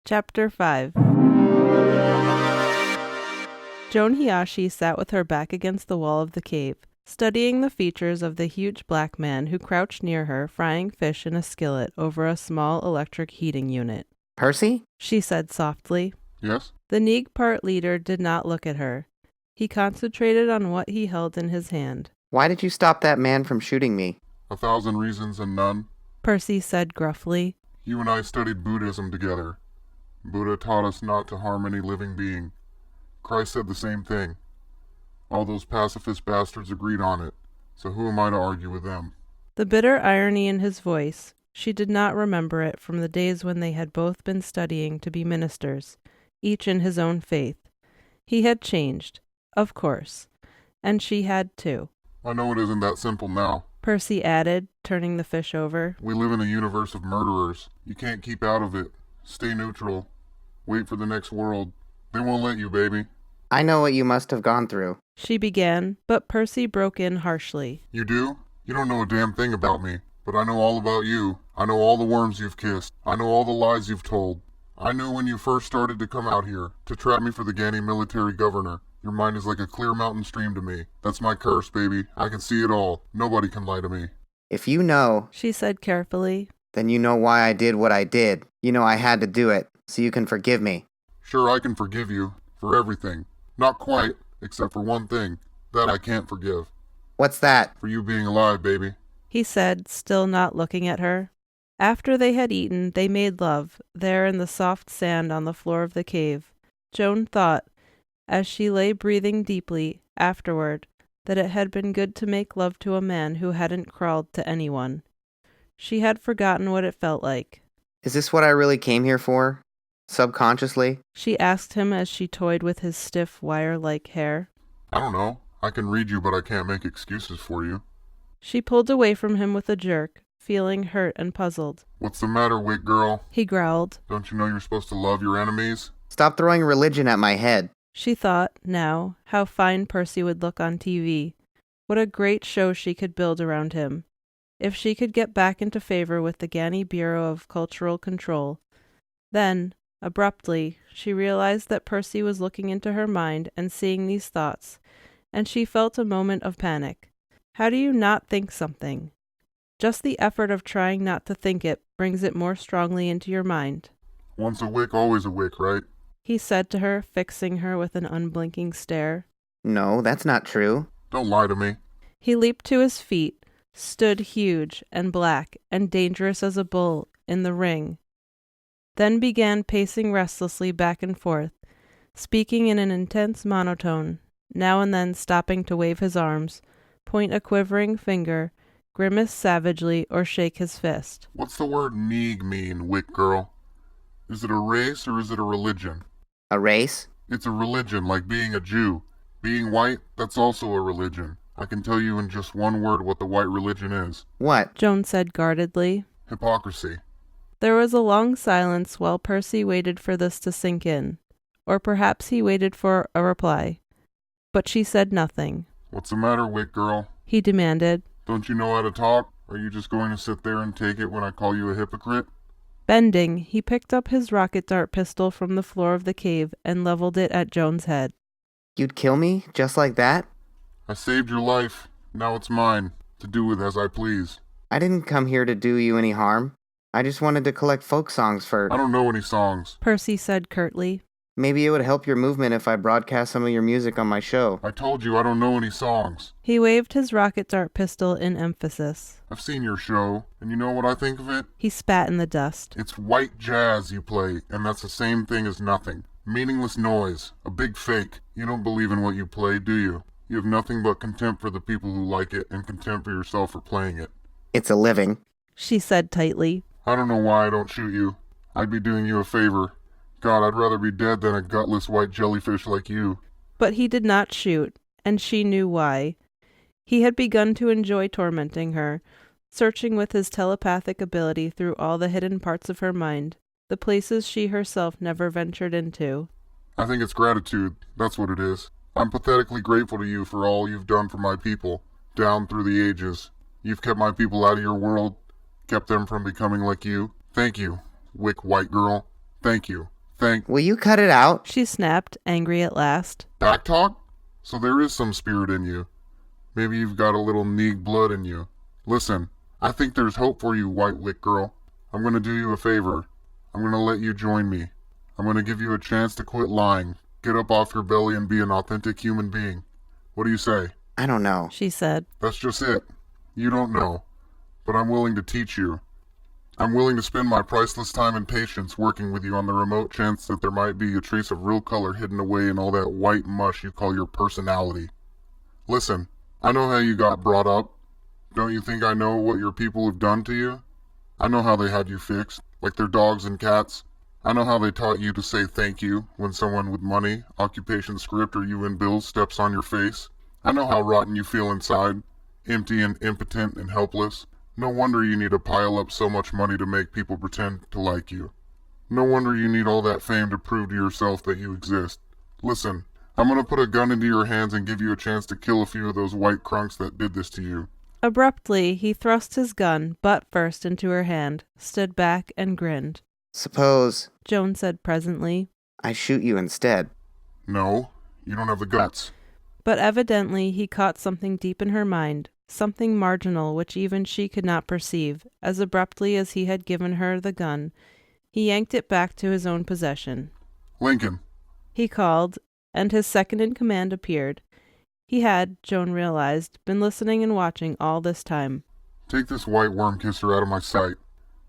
Chapter 5. Joan Hiyashi sat with her back against the wall of the cave, studying the features of the huge black man who crouched near her, frying fish in a skillet over a small electric heating unit. "Percy?" She said softly. Yes? The Neeg part leader did not look at her. He concentrated on what he held in his hand. "Why did you stop that man from shooting me?" 1,000 reasons and none. Percy said gruffly. You and I studied Buddhism together. Buddha taught us not to harm any living being. Christ said the same thing. All those pacifist bastards agreed on it, so who am I to argue with them? The bitter irony in his voice, she did not remember it from the days when they had both been studying to be ministers, each in his own faith. He had changed, of course, and she had too. I know it isn't that simple now. Percy added, turning the fish over. We live in a universe of murderers. You can't keep out of it. Stay neutral. Wait for the next world. They won't let you, baby. "I know what you must have gone through." She began, but Percy broke in harshly. You do? You don't know a damn thing about me. But I know all about you. I know all the worms you've kissed. I know all the lies you've told. I knew when you first started to come out here, to trap me for the Ganymede military governor. Your mind is like a clear mountain stream to me. That's my curse, baby. I can see it all. Nobody can lie to me. "If you know," She said carefully. "then you know why I did what I did. You know I had to do it, so you can forgive me." Sure, I can forgive you. For everything. Not quite, except for one thing. That I can't forgive. "What's that?" For you being alive, baby. He said, still not looking at her. After they had eaten, they made love, there in the soft sand on the floor of the cave. Joan thought, as she lay breathing deeply, afterward, that it had been good to make love to a man who hadn't crawled to anyone. She had forgotten what it felt like. "Is this what I really came here for? Subconsciously?" She asked him as she toyed with his stiff, wire-like hair. I don't know. I can read you, but I can't make excuses for you. She pulled away from him with a jerk, feeling hurt and puzzled. What's the matter, Wick girl? He growled. Don't you know you're supposed to love your enemies? "Stop throwing religion at my head." She thought, now, how fine Percy would look on TV. What a great show she could build around him. If she could get back into favor with the Ganny Bureau of Cultural Control. Then, abruptly, she realized that Percy was looking into her mind and seeing these thoughts, and she felt a moment of panic. How do you not think something? Just the effort of trying not to think it brings it more strongly into your mind. Once a Wick, always a Wick, right? He said to her, fixing her with an unblinking stare. "No, that's not true." Don't lie to me. He leaped to his feet, stood huge and black and dangerous as a bull in the ring, then began pacing restlessly back and forth, speaking in an intense monotone, now and then stopping to wave his arms, point a quivering finger, grimace savagely, or shake his fist. What's the word Neeg mean, Wick girl? Is it a race or is it a religion? "A race?" It's a religion, like being a Jew. Being white, that's also a religion. I can tell you in just one word what the white religion is. "What?" Joan said guardedly. Hypocrisy. There was a long silence while Percy waited for this to sink in, or perhaps he waited for a reply. But she said nothing. What's the matter, Wick girl? He demanded. Don't you know how to talk? Are you just going to sit there and take it when I call you a hypocrite? Bending, he picked up his rocket dart pistol from the floor of the cave and leveled it at Joan's head. "You'd kill me, just like that?" I saved your life. Now it's mine, to do with as I please. "I didn't come here to do you any harm. I just wanted to collect folk songs for..." I don't know any songs. Percy said curtly. "Maybe it would help your movement if I broadcast some of your music on my show." I told you I don't know any songs. He waved his rocket dart pistol in emphasis. I've seen your show, and you know what I think of it? He spat in the dust. It's white jazz you play, and that's the same thing as nothing. Meaningless noise. A big fake. You don't believe in what you play, do you? You have nothing but contempt for the people who like it, and contempt for yourself for playing it. "It's a living." She said tightly. I don't know why I don't shoot you. I'd be doing you a favor. God, I'd rather be dead than a gutless white jellyfish like you. But he did not shoot, and she knew why. He had begun to enjoy tormenting her, searching with his telepathic ability through all the hidden parts of her mind, the places she herself never ventured into. I think it's gratitude. That's what it is. I'm pathetically grateful to you for all you've done for my people, down through the ages. You've kept my people out of your world, kept them from becoming like you. Thank you, Wick white girl. Thank you. think. Will you cut it out? she snapped, angry at last. Back talk? So there is some spirit in you. Maybe you've got a little Neeg blood in you. Listen, I think there's hope for you, White Wick girl. I'm going to do you a favor. I'm going to let you join me. I'm going to give you a chance to quit lying, get up off your belly and be an authentic human being. What do you say? I don't know. She said. That's just it. You don't know. But I'm willing to teach you. I'm willing to spend my priceless time and patience working with you on the remote chance that there might be a trace of real color hidden away in all that white mush you call your personality. Listen, I know how you got brought up. Don't you think I know what your people have done to you? I know how they had you fixed, like their dogs and cats. I know how they taught you to say thank you when someone with money, occupation script, or UN bills steps on your face. I know how rotten you feel inside, empty and impotent and helpless. No wonder you need to pile up so much money to make people pretend to like you. No wonder you need all that fame to prove to yourself that you exist. Listen, I'm gonna put a gun into your hands and give you a chance to kill a few of those white crunks that did this to you. Abruptly, he thrust his gun, butt first, into her hand, stood back, and grinned. Suppose Joan said presently. I shoot you instead. No, you don't have the guts. But evidently he caught something deep in her mind, something marginal which even she could not perceive. As abruptly as he had given her the gun, he yanked it back to his own possession. Lincoln, He called, and his second-in-command appeared. He had, Joan realized, been listening and watching all this time. take this white worm kisser out of my sight.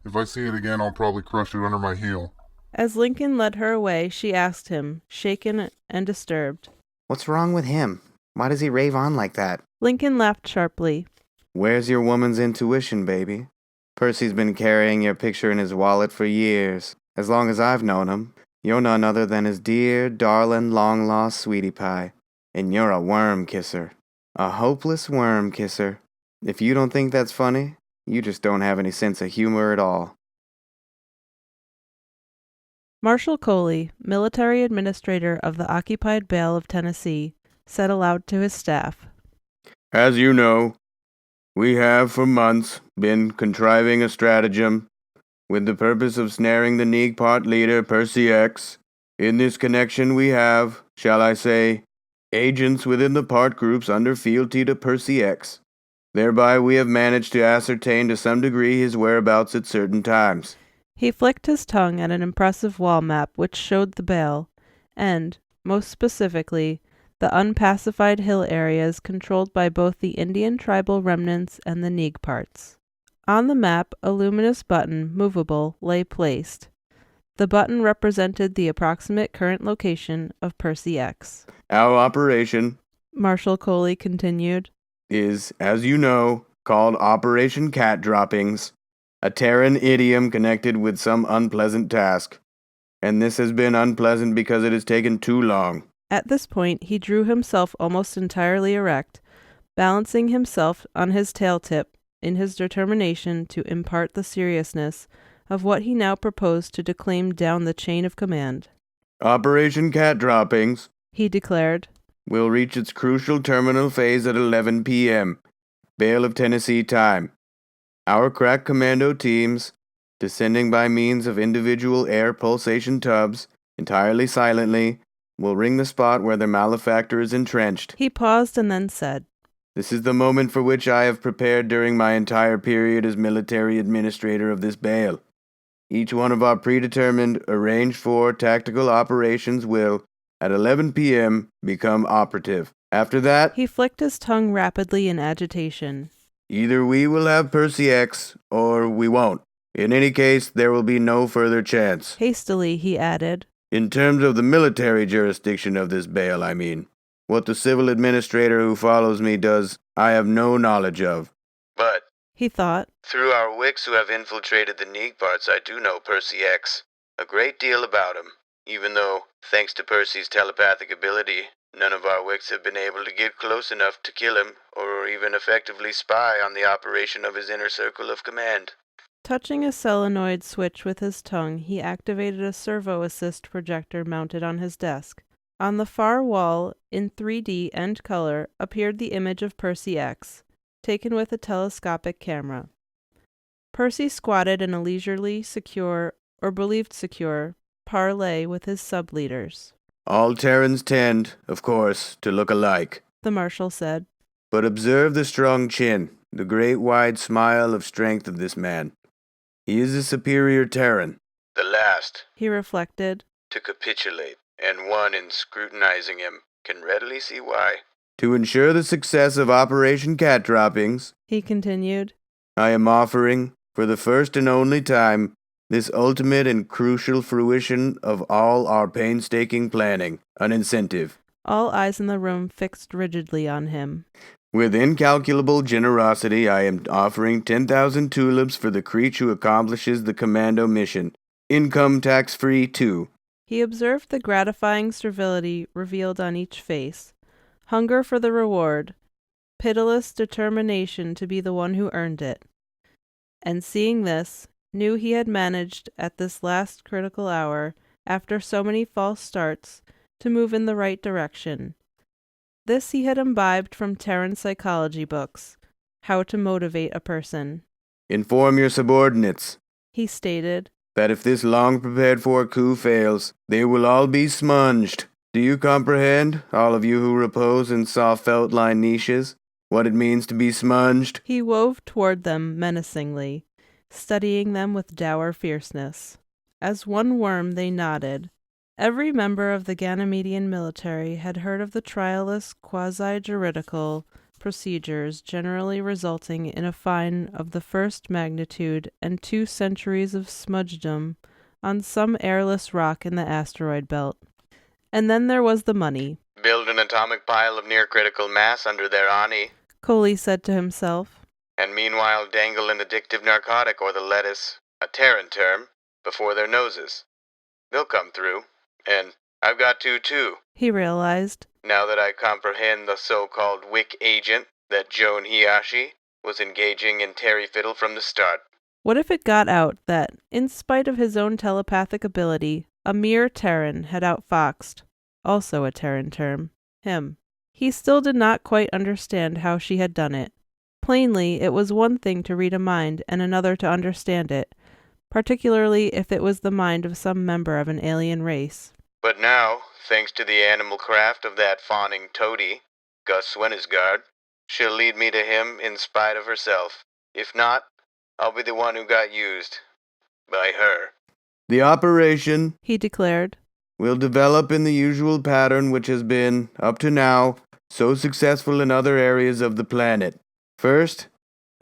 If I see it again, I'll probably crush it under my heel. As Lincoln led her away, she asked him, shaken and disturbed. What's wrong with him? Why does he rave on like that? Lincoln laughed sharply. Where's your woman's intuition, baby? Percy's been carrying your picture in his wallet for years. As long as I've known him, you're none other than his dear, darling, long-lost sweetie pie. And you're a worm kisser. A hopeless worm kisser. If you don't think that's funny, you just don't have any sense of humor at all. Marshal Coley, military administrator of the occupied Bale of Tennessee, said aloud to his staff. As you know, we have for months been contriving a stratagem with the purpose of snaring the Neeg part leader, Percy X. In this connection we have, shall I say, agents within the part groups under fealty to Percy X. Thereby we have managed to ascertain to some degree his whereabouts at certain times. He flicked his tongue at an impressive wall map which showed the Bale, and, most specifically, the unpacified hill areas controlled by both the Indian tribal remnants and the Neeg parts. On the map, a luminous button, movable, lay placed. The button represented the approximate current location of Percy X. Our operation, Marshal Coley continued, is, as you know, called Operation Cat Droppings, a Terran idiom connected with some unpleasant task. And this has been unpleasant because it has taken too long. At this point, he drew himself almost entirely erect, balancing himself on his tail tip in his determination to impart the seriousness of what he now proposed to declaim down the chain of command. Operation Cat Droppings, He declared, will reach its crucial terminal phase at 11 p.m., Bale of Tennessee time. Our crack commando teams, descending by means of individual air pulsation tubs, entirely silently, will ring the spot where their malefactor is entrenched. He paused and then said, This is the moment for which I have prepared during my entire period as military administrator of this Bale. Each one of our predetermined, arranged for tactical operations will, at 11 p.m., become operative. After that, He flicked his tongue rapidly in agitation. Either we will have Percy X, or we won't. In any case, there will be no further chance. Hastily, he added, In terms of the military jurisdiction of this Bale, I mean. What the civil administrator who follows me does, I have no knowledge of. But, he thought, through our wicks who have infiltrated the Neeg parts, I do know Percy X. A great deal about him. Even though, thanks to Percy's telepathic ability, none of our wicks have been able to get close enough to kill him, or even effectively spy on the operation of his inner circle of command. Touching a solenoid switch with his tongue, he activated a servo-assist projector mounted on his desk. On the far wall, in 3D and color, appeared the image of Percy X, taken with a telescopic camera. Percy squatted in a leisurely, secure, or believed secure, parley with his sub-leaders. All Terrans tend, of course, to look alike. The Marshal said. But observe the strong chin, the great wide smile of strength of this man. He is a superior Terran. The last, He reflected. to capitulate, and one in scrutinizing him can readily see why. To ensure the success of Operation Cat Droppings, He continued. I am offering, for the first and only time, this ultimate and crucial fruition of all our painstaking planning, an incentive. All eyes in the room fixed rigidly on him. With incalculable generosity, I am offering 10,000 tulips for the creature who accomplishes the commando mission. Income tax-free, too. He observed the gratifying servility revealed on each face, hunger for the reward, pitiless determination to be the one who earned it. And seeing this, knew he had managed at this last critical hour, after so many false starts, to move in the right direction. This he had imbibed from Terran psychology books, how to motivate a person. Inform your subordinates, He stated. that if this long-prepared-for coup fails, they will all be smunged. Do you comprehend, all of you who repose in soft felt-lined niches, what it means to be smunged? He wove toward them menacingly, studying them with dour fierceness. As one worm they nodded. Every member of the Ganymedian military had heard of the trialless quasi-juridical procedures generally resulting in a fine of the first magnitude and 2 centuries of smudgedom on some airless rock in the asteroid belt. And then there was the money. Build an atomic pile of near-critical mass under their ani, Coley said to himself. and meanwhile dangle an addictive narcotic or the lettuce, a Terran term, before their noses. They'll come through, and I've got to too, He realized. now that I comprehend the so-called WIC agent that Joan Hiyashi was engaging in Terry Fiddle from the start. What if it got out that, in spite of his own telepathic ability, a mere Terran had outfoxed, also a Terran term, him? He still did not quite understand how she had done it. Plainly, it was one thing to read a mind and another to understand it, particularly if it was the mind of some member of an alien race. But now, thanks to the animal craft of that fawning toady, Gus Swenisgard, she'll lead me to him in spite of herself. If not, I'll be the one who got used. By her. The operation, He declared. will develop in the usual pattern which has been, up to now, so successful in other areas of the planet. First,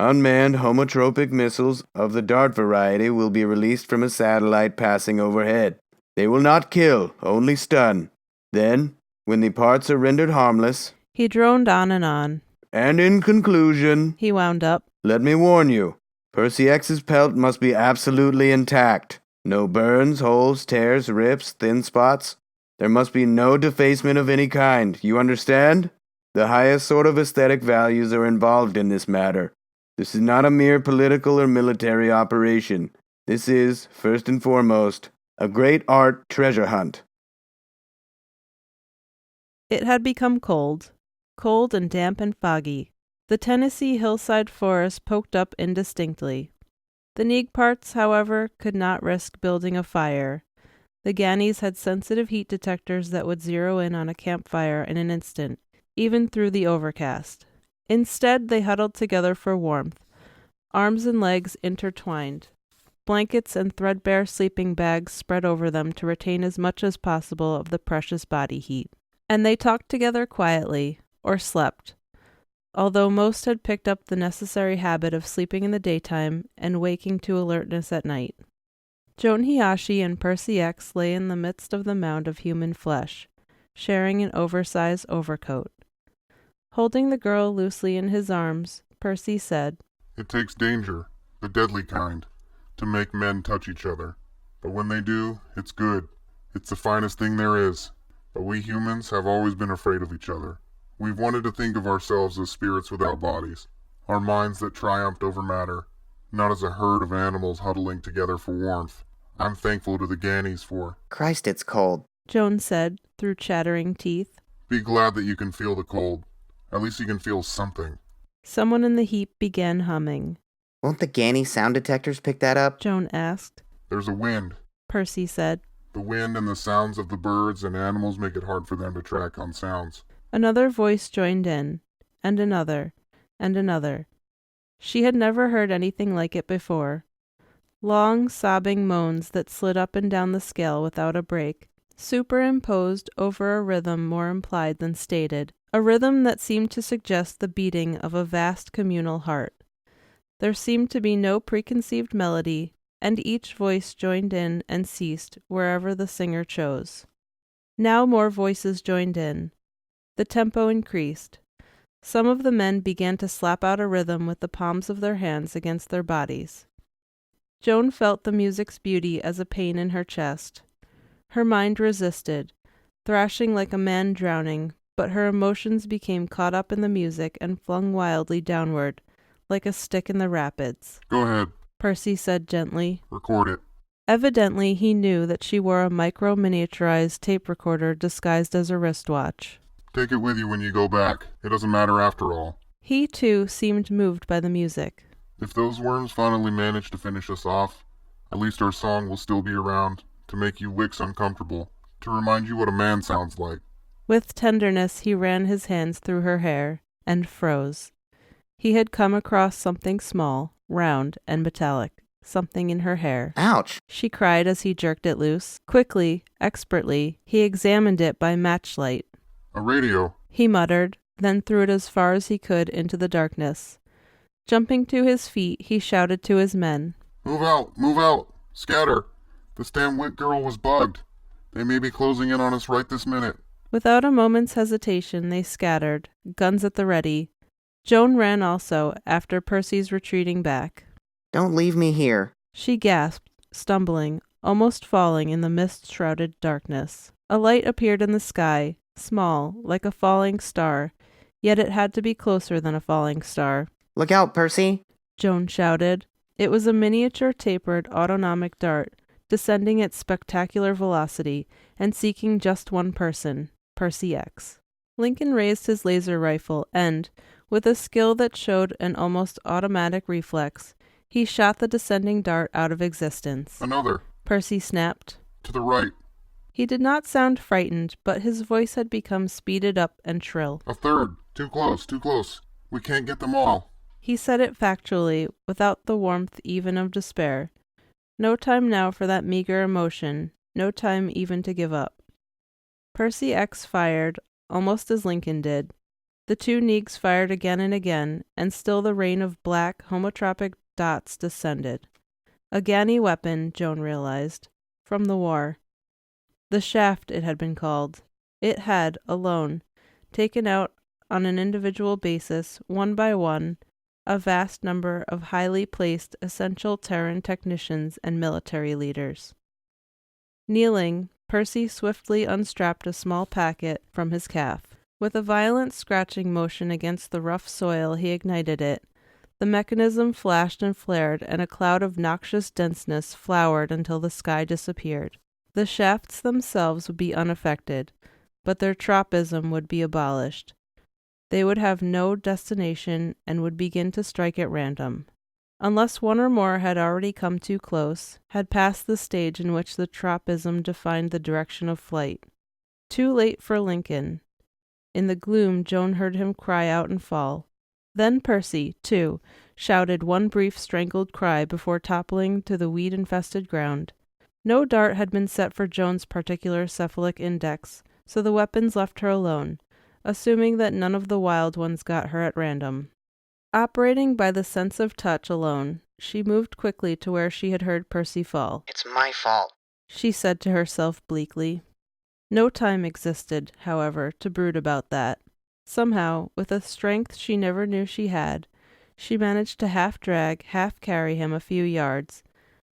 unmanned homotropic missiles of the DART variety will be released from a satellite passing overhead. They will not kill, only stun. Then, when the parts are rendered harmless, He droned on and on. and in conclusion, He wound up. let me warn you, Percy X's pelt must be absolutely intact. No burns, holes, tears, rips, thin spots. There must be no defacement of any kind, you understand? The highest sort of aesthetic values are involved in this matter. This is not a mere political or military operation. This is, first and foremost, a great art treasure hunt. It had become cold and damp and foggy. The Tennessee hillside forest poked up indistinctly. The Neeg parts, however, could not risk building a fire. The Gannies had sensitive heat detectors that would zero in on a campfire in an instant, even through the overcast. Instead, they huddled together for warmth, arms and legs intertwined, blankets and threadbare sleeping bags spread over them to retain as much as possible of the precious body heat. And they talked together quietly, or slept, although most had picked up the necessary habit of sleeping in the daytime and waking to alertness at night. Joan Hiyashi and Percy X lay in the midst of the mound of human flesh, sharing an oversized overcoat. Holding the girl loosely in his arms, Percy said, It takes danger, the deadly kind, to make men touch each other. But when they do, it's good. It's the finest thing there is. But we humans have always been afraid of each other. We've wanted to think of ourselves as spirits without bodies, our minds that triumphed over matter, not as a herd of animals huddling together for warmth. I'm thankful to the Gannies for... Christ, it's cold. Joan said, through chattering teeth. Be glad that you can feel the cold. At least you can feel something. Someone in the heap began humming. Won't the Ganny sound detectors pick that up? Joan asked. There's a wind. Percy said. The wind and the sounds of the birds and animals make it hard for them to track on sounds. Another voice joined in, and another, and another. She had never heard anything like it before. Long, sobbing moans that slid up and down the scale without a break, superimposed over a rhythm more implied than stated, a rhythm that seemed to suggest the beating of a vast communal heart. There seemed to be no preconceived melody, and each voice joined in and ceased wherever the singer chose. Now more voices joined in. The tempo increased. Some of the men began to slap out a rhythm with the palms of their hands against their bodies. Joan felt the music's beauty as a pain in her chest. Her mind resisted, thrashing like a man drowning, but her emotions became caught up in the music and flung wildly downward, like a stick in the rapids. Go ahead. Percy said gently. Record it. Evidently he knew that she wore a micro-miniaturized tape recorder disguised as a wristwatch. Take it with you when you go back. It doesn't matter after all. He, too, seemed moved by the music. If those worms finally manage to finish us off, at least our song will still be around, to make you wicks uncomfortable, to remind you what a man sounds like. With tenderness he ran his hands through her hair, and froze. He had come across something small, round, and metallic, something in her hair. Ouch! She cried as he jerked it loose. Quickly, expertly, he examined it by matchlight. A radio. He muttered, then threw it as far as he could into the darkness. Jumping to his feet, he shouted to his men. Move out! Move out! Scatter! This damn Wick girl was bugged. They may be closing in on us right this minute. Without a moment's hesitation, they scattered, guns at the ready. Joan ran also, after Percy's retreating back. Don't leave me here. She gasped, stumbling, almost falling in the mist-shrouded darkness. A light appeared in the sky, small, like a falling star, yet it had to be closer than a falling star. Look out, Percy! Joan shouted. It was a miniature tapered autonomic dart, descending at spectacular velocity and seeking just one person, Percy X. Lincoln raised his laser rifle and, with a skill that showed an almost automatic reflex, he shot the descending dart out of existence. Another. Percy snapped. To the right. He did not sound frightened, but his voice had become speeded up and shrill. A third. Too close, too close. We can't get them all. He said it factually, without the warmth even of despair. No time now for that meager emotion, no time even to give up. Percy X fired, almost as Lincoln did. The two Neegs fired again and again, and still the rain of black, homotropic dots descended. A Ganny weapon, Joan realized, from the war. The shaft, it had been called. It had, alone, taken out on an individual basis, one by one, a vast number of highly placed essential Terran technicians and military leaders. Kneeling, Percy swiftly unstrapped a small packet from his calf. With a violent scratching motion against the rough soil, he ignited it. The mechanism flashed and flared, and a cloud of noxious denseness flowered until the sky disappeared. The shafts themselves would be unaffected, but their tropism would be abolished. They would have no destination and would begin to strike at random. Unless one or more had already come too close, had passed the stage in which the tropism defined the direction of flight. Too late for Lincoln. In the gloom, Joan heard him cry out and fall. Then Percy, too, shouted one brief strangled cry before toppling to the weed-infested ground. No dart had been set for Joan's particular cephalic index, so the weapons left her alone, assuming that none of the wild ones got her at random. Operating by the sense of touch alone, she moved quickly to where she had heard Percy fall. It's my fault, She said to herself bleakly. No time existed, however, to brood about that. Somehow, with a strength she never knew she had, she managed to half-drag, half-carry him a few yards.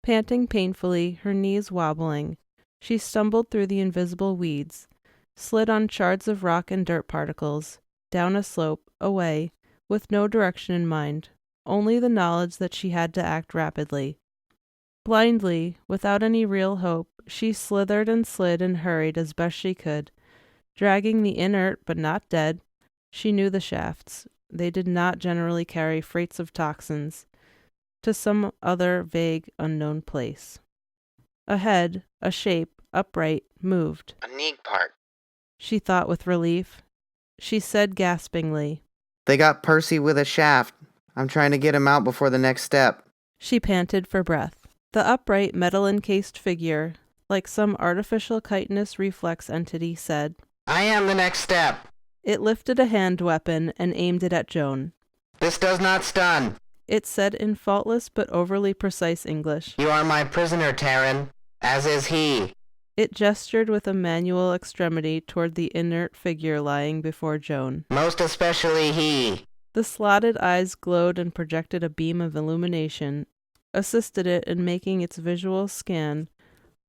Panting painfully, her knees wobbling, she stumbled through the invisible weeds, slid on shards of rock and dirt particles, down a slope, away, with no direction in mind, only the knowledge that she had to act rapidly. Blindly, without any real hope, she slithered and slid and hurried as best she could, dragging the inert but not dead. She knew the shafts. They did not generally carry freights of toxins, to some other vague, unknown place. Ahead, a shape, upright, moved. A Neeg part. She thought with relief. She said gaspingly. They got Percy with a shaft. I'm trying to get him out before the next step. She panted for breath. The upright, metal-encased figure, like some artificial chitinous reflex entity, said, I am the next step. It lifted a hand weapon and aimed it at Joan. This does not stun. It said in faultless but overly precise English. You are my prisoner, Terran, as is he. It gestured with a manual extremity toward the inert figure lying before Joan. Most especially he. The slotted eyes glowed and projected a beam of illumination, assisted it in making its visual scan,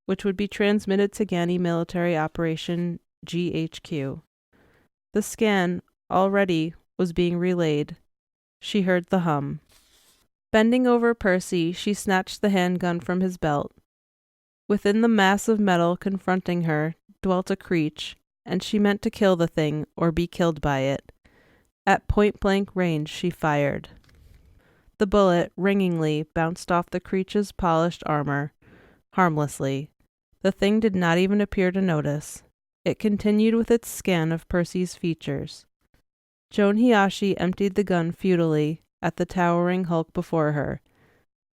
which would be transmitted to Gani Military Operation GHQ. The scan, already, was being relayed. She heard the hum. Bending over Percy, she snatched the handgun from his belt. Within the mass of metal confronting her dwelt a creature, and she meant to kill the thing or be killed by it. At point-blank range, she fired. The bullet, ringingly, bounced off the creature's polished armor, harmlessly. The thing did not even appear to notice. It continued with its scan of Percy's features. Joan Hiashi emptied the gun futilely at the towering hulk before her,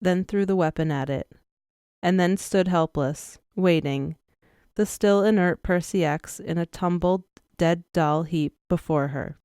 then threw the weapon at it, and then stood helpless, waiting, the still inert Percy X in a tumbled, dead doll heap before her.